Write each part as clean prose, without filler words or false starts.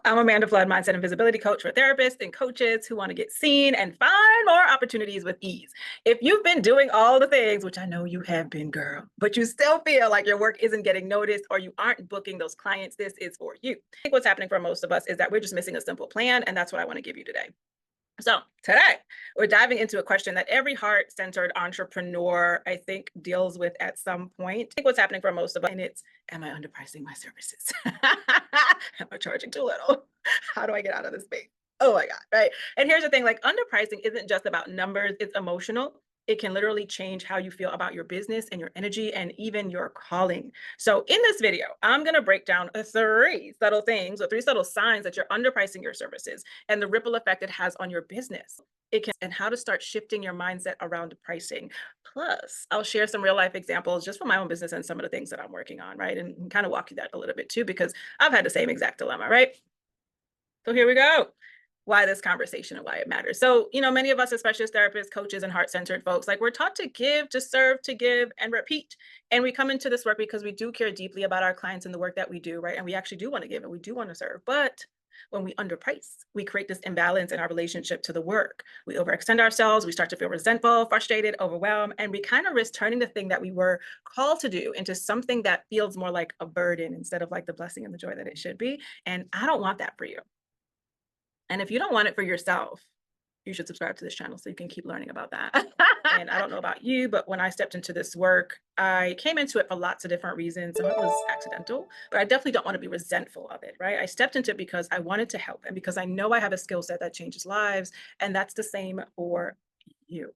I'm Amanda Fludd, mindset and visibility coach for therapists and coaches who want to get seen and find more opportunities with ease. If you've been doing all the things, which I know you have been, girl, but you still feel like your work isn't getting noticed or you aren't booking those clients, this is for you. I think what's happening for most of us is that we're just missing a simple plan, and that's what I want to give you today. So today, we're diving into a question that every heart-centered entrepreneur, I think, deals with at some point. I think what's happening for most of us, and it's, am I underpricing my services? Am I charging too little? How do I get out of this space? Oh my God, right? And here's the thing, like underpricing isn't just about numbers, it's emotional. It can literally change how you feel about your business and your energy and even your calling. So in this video, I'm going to break down three subtle things or three subtle signs that you're underpricing your services and the ripple effect it has on your business. It can, and how to start shifting your mindset around pricing. Plus, I'll share some real life examples just for my own business and some of the things that I'm working on, right? And kind of walk you that a little bit too, because I've had the same exact dilemma, right? So here we go. Why this conversation and why it matters. So, many of us, especially as therapists, coaches, and heart-centered folks, like we're taught to give, to serve, to give, and repeat. And we come into this work because we do care deeply about our clients and the work that we do, right? And we actually do want to give and we do want to serve. But when we underprice, we create this imbalance in our relationship to the work. We overextend ourselves, we start to feel resentful, frustrated, overwhelmed, and we kind of risk turning the thing that we were called to do into something that feels more like a burden instead of like the blessing and the joy that it should be. And I don't want that for you. And if you don't want it for yourself, you should subscribe to this channel so you can keep learning about that. And I don't know about you, but when I stepped into this work, I came into it for lots of different reasons. Some of it was accidental, but I definitely don't want to be resentful of it, right? I stepped into it because I wanted to help and because I know I have a skill set that changes lives. And that's the same for you.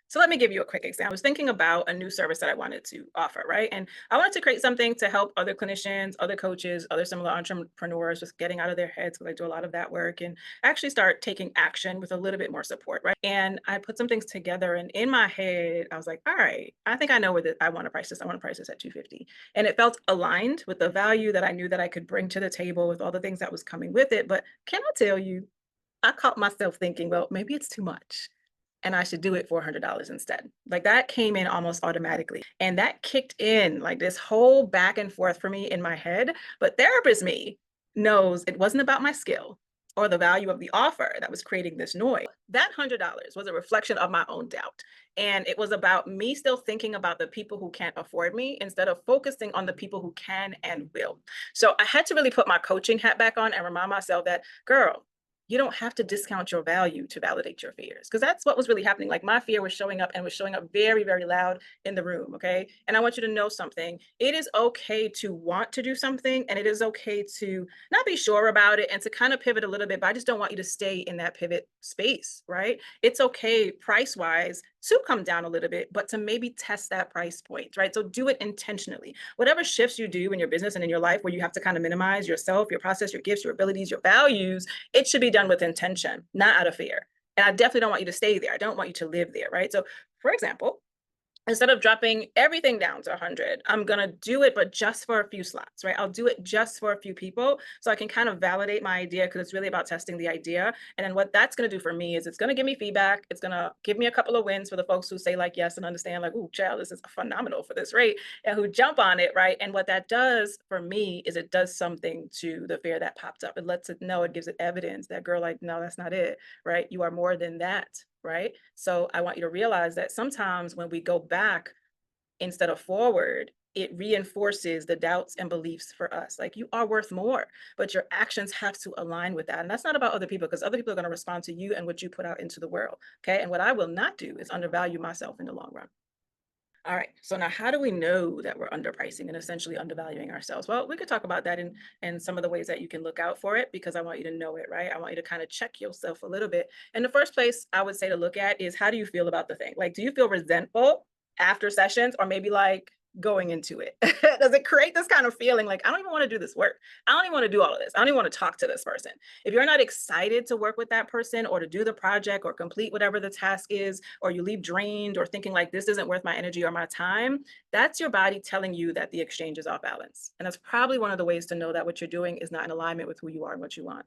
So let me give you a quick example. I was thinking about a new service that I wanted to offer, right? And I wanted to create something to help other clinicians, other coaches, other similar entrepreneurs just getting out of their heads, because I do a lot of that work, and actually start taking action with a little bit more support, right? And I put some things together, and in my head, I was like, all right, I think I know where I want to price this. I want to price this at 250. And it felt aligned with the value that I knew that I could bring to the table with all the things that was coming with it. But can I tell you, I caught myself thinking, well, maybe it's too much and I should do it for $100 instead. Like that came in almost automatically. And that kicked in like this whole back and forth for me in my head. But therapist me knows it wasn't about my skill or the value of the offer that was creating this noise. That $100 was a reflection of my own doubt. And it was about me still thinking about the people who can't afford me instead of focusing on the people who can and will. So I had to really put my coaching hat back on and remind myself that, girl, you don't have to discount your value to validate your fears, because that's what was really happening. Like my fear was showing up and was showing up very, very loud in the room. Okay. And I want you to know something. It is okay to want to do something, and it is okay to not be sure about it and to kind of pivot a little bit, but I just don't want you to stay in that pivot space, right? It's okay price wise to come down a little bit, but to maybe test that price point, right? So do it intentionally. Whatever shifts you do in your business and in your life where you have to kind of minimize yourself, your process, your gifts, your abilities, your values, it should be done with intention, not out of fear. And I definitely don't want you to stay there. I don't want you to live there, right? So, for example, instead of dropping everything down to 100, I'm going to do it, but just for a few slots, right? I'll do it just for a few people so I can kind of validate my idea, because it's really about testing the idea. And then what that's going to do for me is it's going to give me feedback. It's going to give me a couple of wins for the folks who say like yes and understand like, ooh, child, this is phenomenal for this rate, and who jump on it, right? And what that does for me is it does something to the fear that popped up. It lets it know, it gives it evidence that, girl, like, no, that's not it, right? You are more than that. Right? So I want you to realize that sometimes when we go back instead of forward, it reinforces the doubts and beliefs for us. Like you are worth more, but your actions have to align with that. And that's not about other people, because other people are going to respond to you and what you put out into the world. Okay. And what I will not do is undervalue myself in the long run. All right. So now how do we know that we're underpricing and essentially undervaluing ourselves? Well, we could talk about that in some of the ways that you can look out for it, because I want you to know it, right? I want you to kind of check yourself a little bit. And the first place I would say to look at is, how do you feel about the thing? Like, do you feel resentful after sessions, or maybe like going into it? Does it create this kind of feeling like, I don't even want to do this work? I don't even want to do all of this. I don't even want to talk to this person. If you're not excited to work with that person or to do the project or complete whatever the task is, or you leave drained or thinking like this isn't worth my energy or my time, that's your body telling you that the exchange is off balance. And that's probably one of the ways to know that what you're doing is not in alignment with who you are and what you want.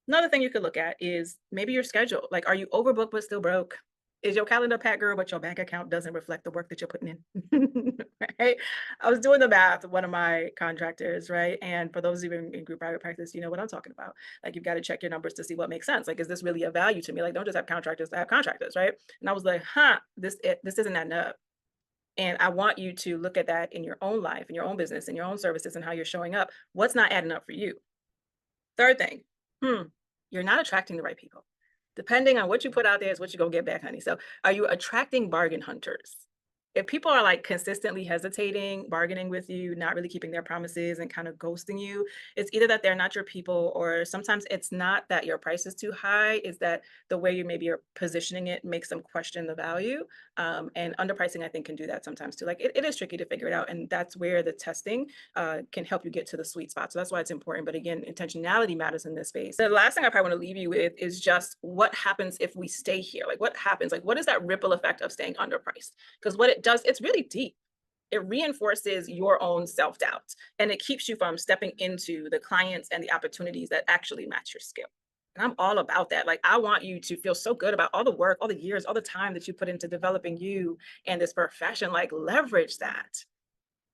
Another thing you could look at is maybe your schedule. Like, are you overbooked but still broke? Is your calendar packed, girl, but your bank account doesn't reflect the work that you're putting in? Right? I was doing the math with one of my contractors, right? And for those of you in group private practice, you know what I'm talking about. Like, you've got to check your numbers to see what makes sense. Like, is this really a value to me? Like, don't just have contractors to have contractors, right? And I was like, this isn't adding up. And I want you to look at that in your own life, in your own business, in your own services, and how you're showing up. What's not adding up for you? Third thing, you're not attracting the right people. Depending on what you put out there is what you're gonna get back, honey. So are you attracting bargain hunters? If people are like consistently hesitating, bargaining with you, not really keeping their promises and kind of ghosting you, it's either that they're not your people, or sometimes it's not that your price is too high, is that the way you maybe are positioning it makes them question the value. And underpricing, I think, can do that sometimes too. Like, it is tricky to figure it out. And that's where the testing can help you get to the sweet spot. So that's why it's important. But again, intentionality matters in this space. The last thing I probably want to leave you with is just what happens if we stay here? Like, what happens? Like, what is that ripple effect of staying underpriced? Because what it does, it's really deep. It reinforces your own self-doubt, and it keeps you from stepping into the clients and the opportunities that actually match your skill. And I'm all about that. Like, I want you to feel so good about all the work, all the years, all the time that you put into developing you and this profession. Like, leverage that.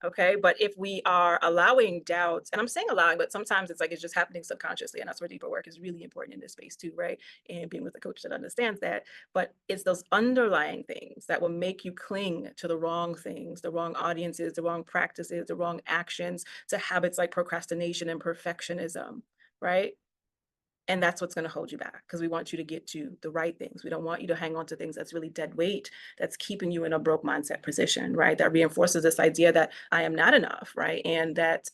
Okay. But if we are allowing doubts, and I'm saying allowing, but sometimes it's like it's just happening subconsciously. And that's where deeper work is really important in this space too, right? And being with a coach that understands that. But it's those underlying things that will make you cling to the wrong things, the wrong audiences, the wrong practices, the wrong actions, to habits like procrastination and perfectionism, right? And that's what's going to hold you back, because we want you to get to the right things. We don't want you to hang on to things that's really dead weight, that's keeping you in a broke mindset position, right? That reinforces this idea that I am not enough, right? And that,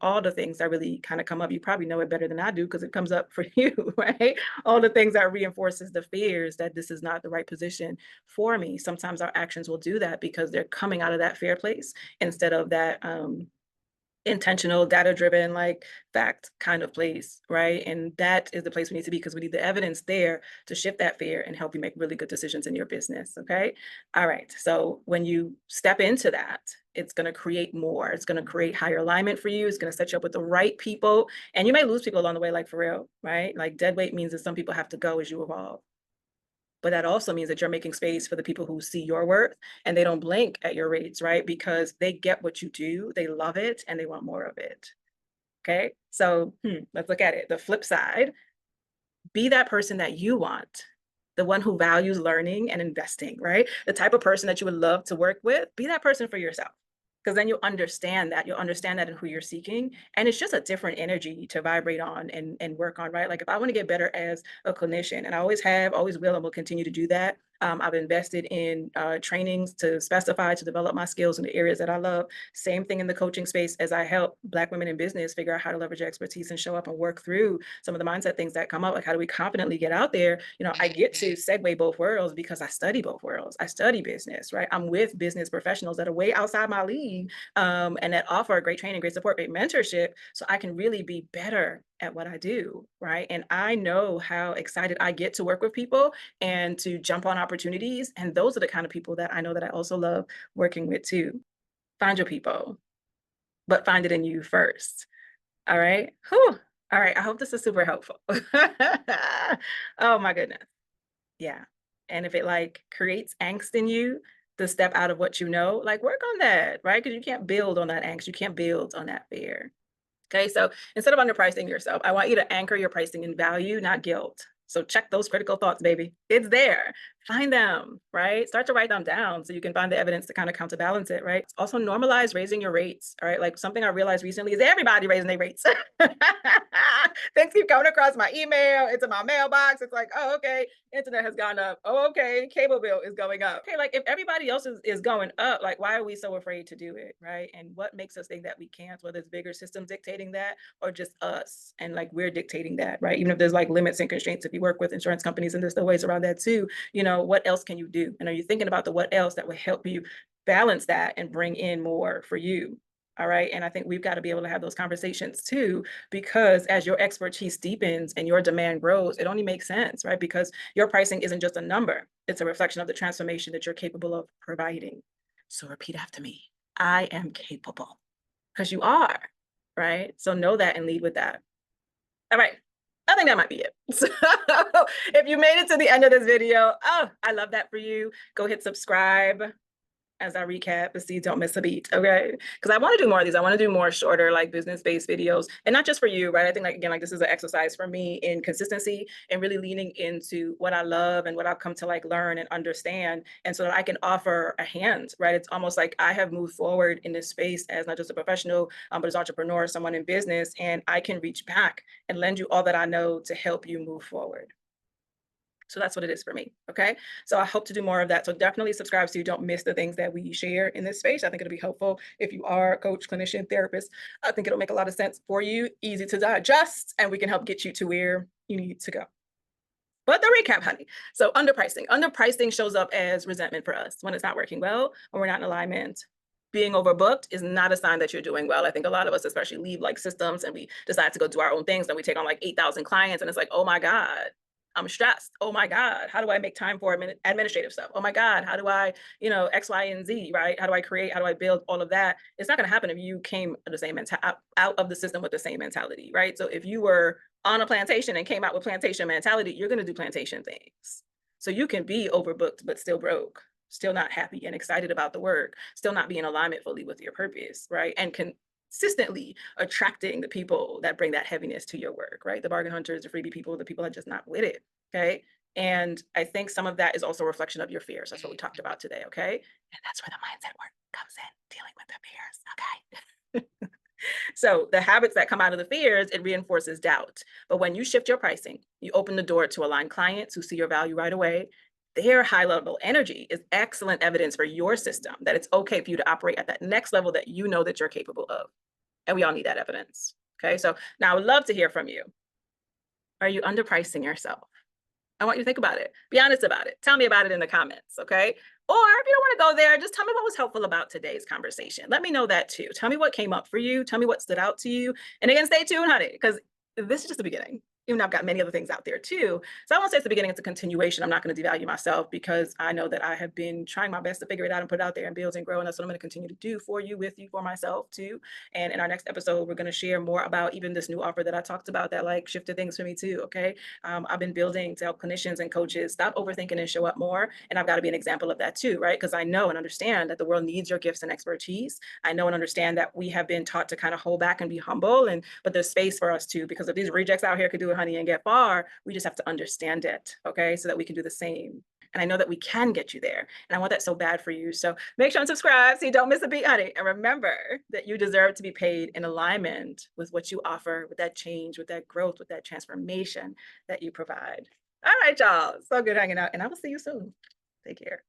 all the things that really kind of come up, you probably know it better than I do because it comes up for you, right? All the things that reinforces the fears that this is not the right position for me. Sometimes our actions will do that because they're coming out of that fear place instead of that, intentional, data driven, like fact kind of place, right? And that is the place we need to be, because we need the evidence there to shift that fear and help you make really good decisions in your business. Okay. All right. So when you step into that, it's going to create more. It's going to create higher alignment for you. It's going to set you up with the right people. And you may lose people along the way, like for real, right? Like, dead weight means that some people have to go as you evolve. But that also means that you're making space for the people who see your worth and they don't blink at your rates, right? Because they get what you do, they love it, and they want more of it. Okay. So let's look at it. The flip side: be that person that you want, the one who values learning and investing, right? The type of person that you would love to work with, be that person for yourself. Because then you'll understand that. You'll understand that in who you're seeking. And it's just a different energy to vibrate on and work on, right? Like, if I want to get better as a clinician, and I always have, always will, and will continue to do that. I've invested in trainings to specify, to develop my skills in the areas that I love. Same thing in the coaching space, as I help Black women in business figure out how to leverage expertise and show up and work through some of the mindset things that come up. Like, how do we confidently get out there? I get to segue both worlds because I study both worlds. I study business, right? I'm with business professionals that are way outside my league, and that offer great training, great support, great mentorship, so I can really be better at what I do, right? And I know how excited I get to work with people and to jump on opportunities. And those are the kind of people that I know that I also love working with too. Find your people, but find it in you first. All right. Whew. All right. I hope this is super helpful. Oh my goodness. Yeah. And if it like creates angst in you to step out of what you know, like, work on that, right? Because you can't build on that angst. You can't build on that fear. Okay, so instead of underpricing yourself, I want you to anchor your pricing in value, not guilt. So check those critical thoughts, baby. It's there. Find them, right? Start to write them down so you can find the evidence to kind of counterbalance it, right? Also, normalize raising your rates, all right? Like, something I realized recently is everybody raising their rates. Things keep coming across my email, into my mailbox. It's like, oh, okay, internet has gone up. Oh, okay, cable bill is going up. Okay, like, if everybody else is going up, like, why are we so afraid to do it, right? And what makes us think that we can't, whether it's bigger systems dictating that or just us, and like, we're dictating that, right? Even if there's like limits and constraints, if you work with insurance companies, and there's the ways around that too, what else can you do? And are you thinking about the what else that will help you balance that and bring in more for you? All right. And I think we've got to be able to have those conversations too, because as your expertise deepens and your demand grows, it only makes sense, right? Because your pricing isn't just a number, it's a reflection of the transformation that you're capable of providing. So repeat after me: I am capable. Because you are, right? So know that and lead with that. All right. I think that might be it. So if you made it to the end of this video, oh, I love that for you. Go hit subscribe as I recap and see, don't miss a beat, okay? Because I want to do more of these. I want to do more shorter, like business-based videos, and not just for you, right? I think, like, again, like this is an exercise for me in consistency and really leaning into what I love and what I've come to like learn and understand, and so that I can offer a hand, right? It's almost like I have moved forward in this space as not just a professional, but as an entrepreneur, someone in business, and I can reach back and lend you all that I know to help you move forward. So that's what it is for me. Okay. So I hope to do more of that. So definitely subscribe so you don't miss the things that we share in this space. I think it'll be helpful if you are a coach, clinician, therapist. I think it'll make a lot of sense for you, easy to digest, and we can help get you to where you need to go. But the recap, honey. So underpricing. Underpricing shows up as resentment for us when it's not working well, when we're not in alignment. Being overbooked is not a sign that you're doing well. I think a lot of us, especially, leave like systems and we decide to go do our own things. Then we take on like 8,000 clients, and it's like, oh my God, I'm stressed. Oh my God, how do I make time for administrative stuff? Oh my God, how do I, X, Y, and Z, right? How do I create? How do I build all of that? It's not going to happen if you came the same out of the system with the same mentality, right? So if you were on a plantation and came out with plantation mentality, you're going to do plantation things. So you can be overbooked, but still broke, still not happy and excited about the work, still not be in alignment fully with your purpose, right? And consistently attracting the people that bring that heaviness to your work, right? The bargain hunters, the freebie people, the people that are just not with it, okay? And I think some of that is also a reflection of your fears. That's what we talked about today, okay? And that's where the mindset work comes in, dealing with the fears, okay? So the habits that come out of the fears, it reinforces doubt. But when you shift your pricing, you open the door to align clients who see your value right away. Their high level energy is excellent evidence for your system that it's okay for you to operate at that next level that you know that you're capable of. And we all need that evidence. Okay. So now I would love to hear from you. Are you underpricing yourself? I want you to think about it. Be honest about it. Tell me about it in the comments, okay? Or if you don't want to go there, just tell me what was helpful about today's conversation. Let me know that too. Tell me what came up for you. Tell me what stood out to you. And again, stay tuned, honey, because this is just the beginning. Even though I've got many other things out there too. So I won't say it's the beginning, it's a continuation. I'm not going to devalue myself because I know that I have been trying my best to figure it out and put it out there and build and grow. And that's what I'm going to continue to do for you, with you, for myself too. And in our next episode, we're going to share more about even this new offer that I talked about that like shifted things for me too. Okay. I've been building to help clinicians and coaches stop overthinking and show up more. And I've got to be an example of that too, right? Because I know and understand that the world needs your gifts and expertise. I know and understand that we have been taught to kind of hold back and be humble, but there's space for us too, because if these rejects out here could do it, honey, and get far, we just have to understand it, okay? So that we can do the same. And I know that we can get you there. And I want that so bad for you. So make sure and subscribe so you don't miss a beat, honey. And remember that you deserve to be paid in alignment with what you offer, with that change, with that growth, with that transformation that you provide. All right, y'all. So good hanging out. And I will see you soon. Take care.